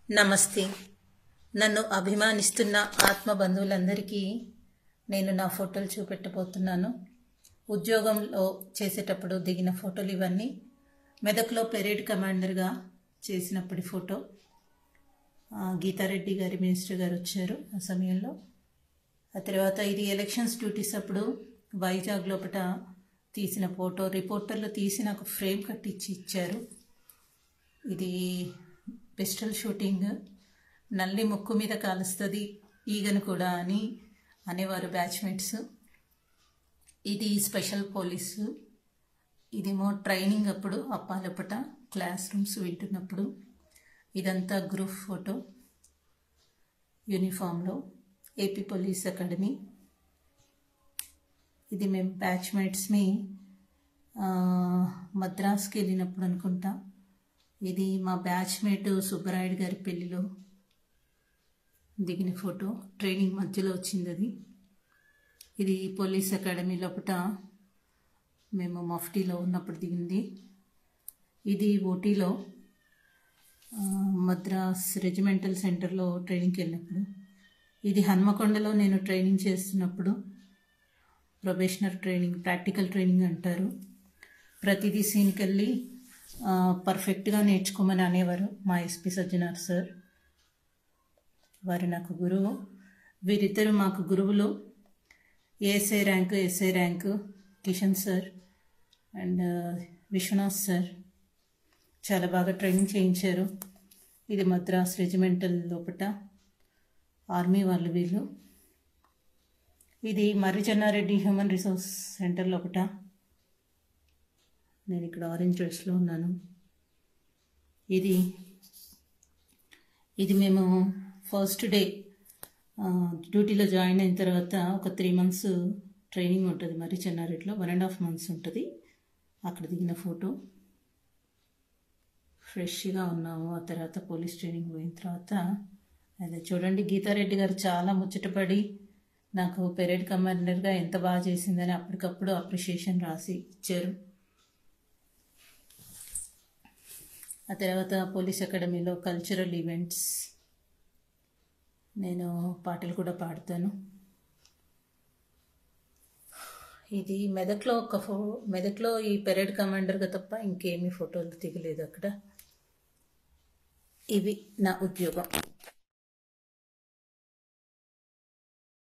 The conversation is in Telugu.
నమస్తే. నన్ను అభిమానిస్తున్న ఆత్మ బంధువులందరికీ నేను నా ఫోటోలు చూపెట్టబోతున్నాను. ఉద్యోగంలో చేసేటప్పుడు దిగిన ఫోటోలు ఇవన్నీ. మెదక్లో పెరేడ్ కమాండర్గా చేసినప్పటి ఫోటో. గీతారెడ్డి గారి మినిస్టర్ గారు వచ్చారు ఆ సమయంలో. ఆ తర్వాత ఇది ఎలక్షన్స్ డ్యూటీస్ అప్పుడు వైజాగ్ లోపల తీసిన ఫోటో. రిపోర్టర్లు తీసి నాకు ఫ్రేమ్ కట్టించి ఇచ్చారు. ఇది పిస్టల్ షూటింగ్. నల్లి ముక్కు మీద కాలుస్తుంది ఈగను కూడా అని అనేవారు బ్యాచ్మేట్స్. ఇది స్పెషల్ పోలీసు. ఇదేమో ట్రైనింగ్ అప్పుడు అప్పాలపట క్లాస్ రూమ్స్ వింటున్నప్పుడు. ఇదంతా గ్రూప్ ఫోటో యూనిఫామ్లో, ఏపీ పోలీస్ అకాడమీ. ఇది మేము బ్యాచ్మేట్స్ని మద్రాస్కి వెళ్ళినప్పుడు అనుకుంటా. ఇది మా బ్యాచ్మేట్ సుబ్బరాయుడు గారి పెళ్లిలో దిగిన ఫోటో. ట్రైనింగ్ మధ్యలో వచ్చింది అది. ఇది పోలీస్ అకాడమీ లోపల మేము మఫ్టీలో ఉన్నప్పుడు దిగింది. ఇది ఊటీలో మద్రాస్ రెజిమెంటల్ సెంటర్లో ట్రైనింగ్కి వెళ్ళినప్పుడు. ఇది హన్మకొండలో నేను ట్రైనింగ్ చేస్తున్నప్పుడు. ప్రొబేషనర్ ట్రైనింగ్, ప్రాక్టికల్ ట్రైనింగ్ అంటారు. ప్రతిదీ సీన్కి వెళ్ళి పర్ఫెక్ట్గా నేర్చుకోమని అనేవారు మా ఎస్పీ సజ్జనార్ సార్. వారు నాకు గురువు. వీరిద్దరు మాకు గురువులు. SI rank Kishan sir and Vishwanath sir చాలా బాగా ట్రైనింగ్ చేయించారు. ఇది మద్రాస్ రెజిమెంటల్ లోపల ఆర్మీ వాళ్ళు వీళ్ళు. ఇది మర్రి చెన్నారెడ్డి హ్యూమన్ రిసోర్స్ సెంటర్ లోపల. నేను ఇక్కడ ఆరెంజ్ డ్రెస్లో ఉన్నాను. ఇది మేము ఫస్ట్ డే డ్యూటీలో జాయిన్ అయిన తర్వాత ఒక 3 months ట్రైనింగ్ ఉంటుంది మర్రి చెన్నారెడ్డిలో. 1.5 months ఉంటుంది. అక్కడ దిగిన ఫోటో. ఫ్రెష్గా ఉన్నాము. ఆ తర్వాత పోలీస్ ట్రైనింగ్ పోయిన తర్వాత అదే చూడండి. గీతారెడ్డి గారు చాలా ముచ్చటపడి నాకు పెరేడ్ కమాండర్గా ఎంత బాగా చేసిందని అప్పటికప్పుడు అప్రిషియేషన్ రాసి ఇచ్చారు. ఆ తర్వాత పోలీస్ అకాడమీలో కల్చరల్ ఈవెంట్స్. నేను పాటలు కూడా పాడతాను. ఇది మెదక్లో ఈ పెరేడ్ కమాండర్గా తప్ప ఇంకేమీ ఫోటోలు దిగలేదు అక్కడ. ఇవి నా ఉద్యోగం.